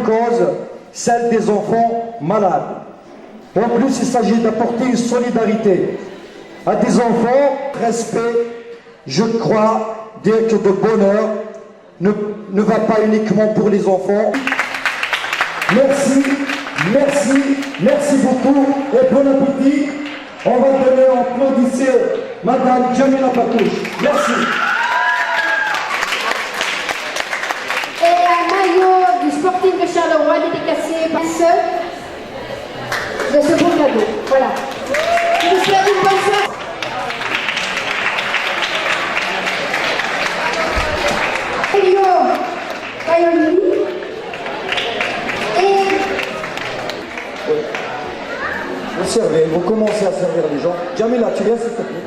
Cause, celle des enfants malades. En plus, il s'agit d'apporter une solidarité à des enfants, respect, je crois, dire que de bonheur ne va pas uniquement pour les enfants. Merci, merci, merci beaucoup et bon appétit. On va donner en applaudissement Madame Jamila Patouche. Merci. Et un maillot du sportif de Charleroi dédicacé par ceux de ce beau cadeau. Voilà. Je vous souhaite une bonne soirée. Elio Caioli et... Vous servez, vous commencez à servir les gens. Jamila, tu viens s'il te plaît.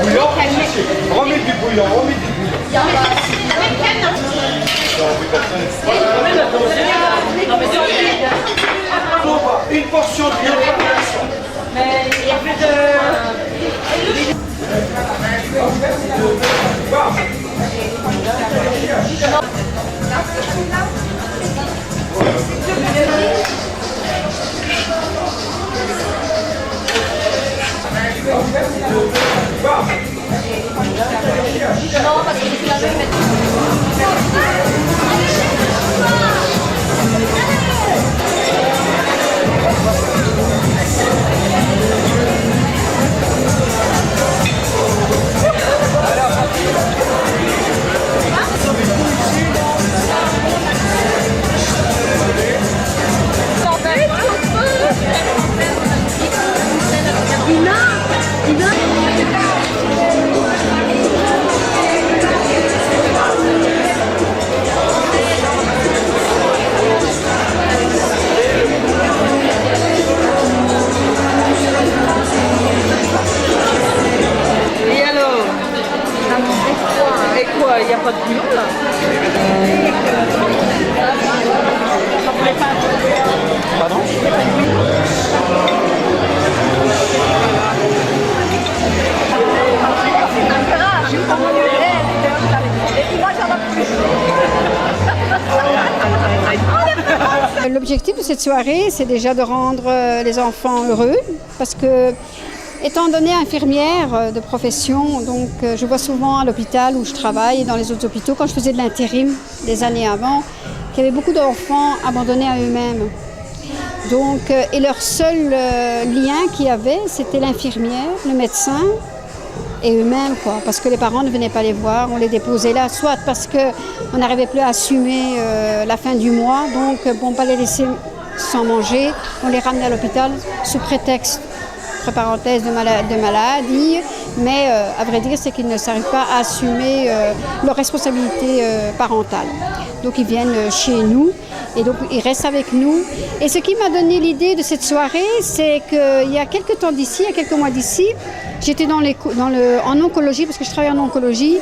Bouillon, remets du bouillon, remets du bouillon. Une portion de viande. Mais il y a plus de... Non, parce que c'est la même. Il n'y a pas de bouillon là. Pardon? L'objectif de cette soirée, c'est déjà de rendre les enfants heureux parce que, étant donné infirmière de profession, donc je vois souvent à l'hôpital où je travaille et dans les autres hôpitaux, quand je faisais de l'intérim des années avant, qu'il y avait beaucoup d'enfants abandonnés à eux-mêmes. Donc, et leur seul lien qu'il y avait, c'était l'infirmière, le médecin et eux-mêmes, quoi, parce que les parents ne venaient pas les voir, on les déposait là, soit parce qu'on n'arrivait plus à assumer la fin du mois, donc pour ne pas les laisser sans manger, on les ramenait à l'hôpital sous prétexte, entre parenthèses, de maladie, Mais à vrai dire, c'est qu'ils ne s'arrivent pas à assumer leurs responsabilités parentales. Donc ils viennent chez nous et donc ils restent avec nous. Et ce qui m'a donné l'idée de cette soirée, c'est qu'il y a quelques temps d'ici, il y a quelques mois d'ici, j'étais en oncologie, parce que je travaille en oncologie,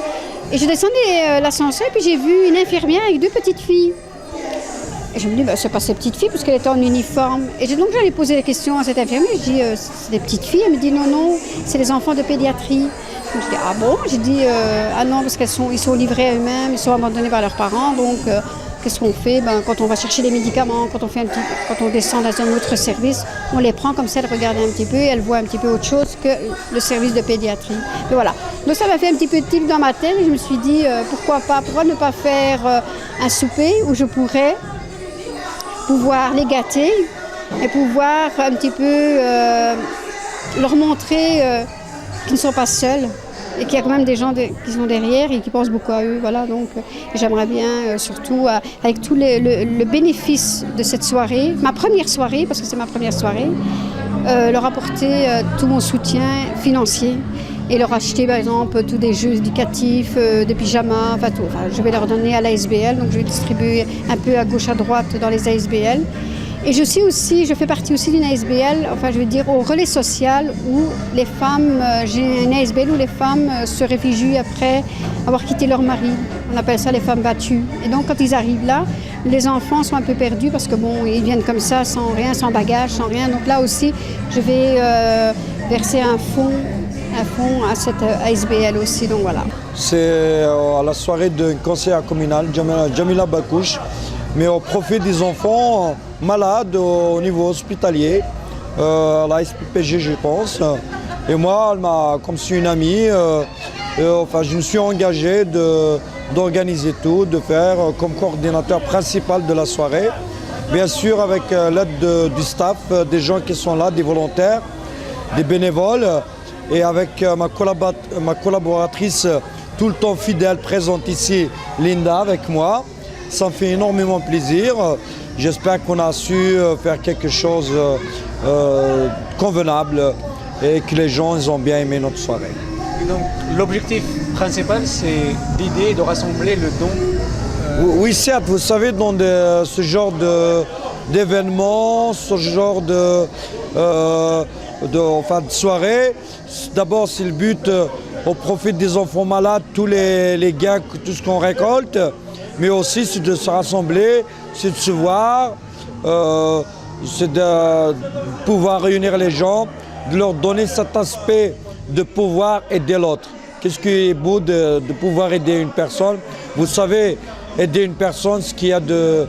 et je descendais l'ascenseur et puis j'ai vu une infirmière avec 2 petites filles. Et je me dis, c'est pas ces petites filles parce qu'elle était en uniforme. Et donc j'allais poser la question à cette infirmière, je dis, c'est des petites filles? Elle me dit, non, c'est les enfants de pédiatrie. Donc je dis, ah bon? J'ai dit, ah non, parce qu'ils sont livrés à eux-mêmes, ils sont abandonnés par leurs parents, donc qu'est-ce qu'on fait? Quand on va chercher les médicaments, quand on descend dans un autre service, on les prend comme ça, elles regardent un petit peu, et elles voient un petit peu autre chose que le service de pédiatrie. Et voilà. Donc ça m'a fait un petit peu de tilt dans ma tête, et je me suis dit, pourquoi ne pas faire un souper où je pourrais pouvoir les gâter et pouvoir un petit peu leur montrer qu'ils ne sont pas seuls et qu'il y a quand même des gens qui sont derrière et qui pensent beaucoup à eux. Voilà, donc j'aimerais bien surtout, avec tout le bénéfice de cette soirée, ma première soirée, parce que c'est ma première soirée, leur apporter tout mon soutien financier et leur acheter par exemple tous des jeux éducatifs, des pyjamas, enfin tout. Enfin, je vais leur donner à l'ASBL, donc je vais distribuer un peu à gauche à droite dans les ASBL. Et je fais partie aussi d'une ASBL, enfin je veux dire au relais social où les femmes, j'ai une ASBL où les femmes se réfugient après avoir quitté leur mari. On appelle ça les femmes battues. Et donc quand ils arrivent là, les enfants sont un peu perdus parce que bon, ils viennent comme ça sans rien, sans bagage, sans rien. Donc là aussi, je vais verser un fonds à cette ASBL aussi, donc voilà. C'est à la soirée d'un conseiller communal, Jamila Bakouche, mais au profit des enfants malades au niveau hospitalier, à la SPPG je pense. Et moi, elle m'a, comme c'est une amie, je me suis engagé d'organiser tout, de faire comme coordinateur principal de la soirée. Bien sûr avec l'aide du staff, des gens qui sont là, des volontaires, des bénévoles. Et avec ma collaboratrice tout le temps fidèle présente ici, Linda, avec moi. Ça me fait énormément plaisir. J'espère qu'on a su faire quelque chose de convenable et que les gens ils ont bien aimé notre soirée. Donc l'objectif principal, c'est l'idée de rassembler le don. Oui, certes, vous savez, dans ce genre d'événements, ce genre de soirée, d'abord c'est le but au profit des enfants malades, tous les gains, tout ce qu'on récolte, mais aussi c'est de se rassembler, c'est de se voir, c'est de pouvoir réunir les gens, de leur donner cet aspect de pouvoir aider l'autre. Qu'est-ce qui est beau de pouvoir aider une personne? Vous savez, aider une personne, ce qu'il y a de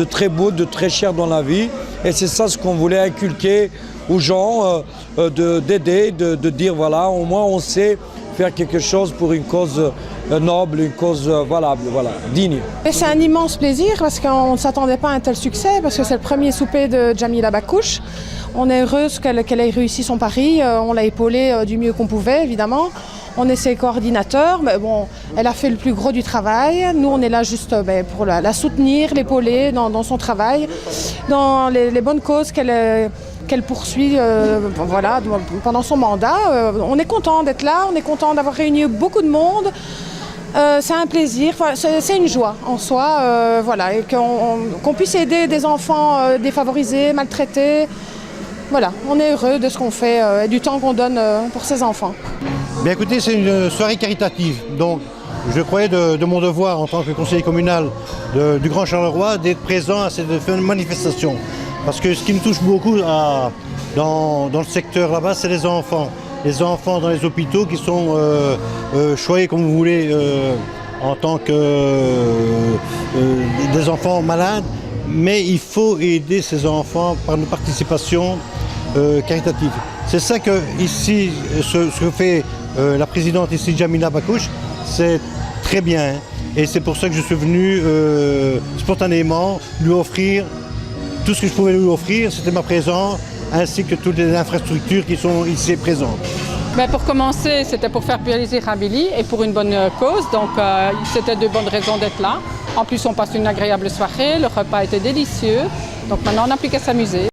très beau, de très cher dans la vie. Et c'est ça ce qu'on voulait inculquer aux gens, d'aider, de dire voilà, au moins on sait faire quelque chose pour une cause noble, une cause valable, voilà, digne. Et c'est un immense plaisir parce qu'on ne s'attendait pas à un tel succès, parce que c'est le premier souper de Jamila Bakouche. On est heureuse qu'elle ait réussi son pari, on l'a épaulée du mieux qu'on pouvait évidemment. On est ses coordinateurs, mais bon, elle a fait le plus gros du travail. Nous, on est là juste pour la soutenir, l'épauler dans son travail, dans les bonnes causes qu'elle poursuit voilà, pendant son mandat. On est content d'être là, on est content d'avoir réuni beaucoup de monde. C'est un plaisir, c'est une joie en soi, voilà, et qu'on puisse aider des enfants défavorisés, maltraités. Voilà, on est heureux de ce qu'on fait et du temps qu'on donne pour ces enfants. Bien écoutez, c'est une soirée caritative, donc je croyais de mon devoir en tant que conseiller communal du Grand Charleroi d'être présent à cette manifestation. Parce que ce qui me touche beaucoup dans le secteur là-bas, c'est les enfants. Les enfants dans les hôpitaux qui sont choyés comme vous voulez en tant que des enfants malades. Mais il faut aider ces enfants par une participation caritative. C'est ça que ici, ce que fait la présidente ici, Jamila Bakouche, c'est très bien. Et c'est pour ça que je suis venu spontanément lui offrir tout ce que je pouvais lui offrir, c'était ma présence, ainsi que toutes les infrastructures qui sont ici présentes. Pour commencer, c'était pour faire plaisir à Billy et pour une bonne cause, donc c'était de bonnes raisons d'être là. En plus, on passe une agréable soirée, le repas était délicieux, donc maintenant on n'a plus qu'à s'amuser.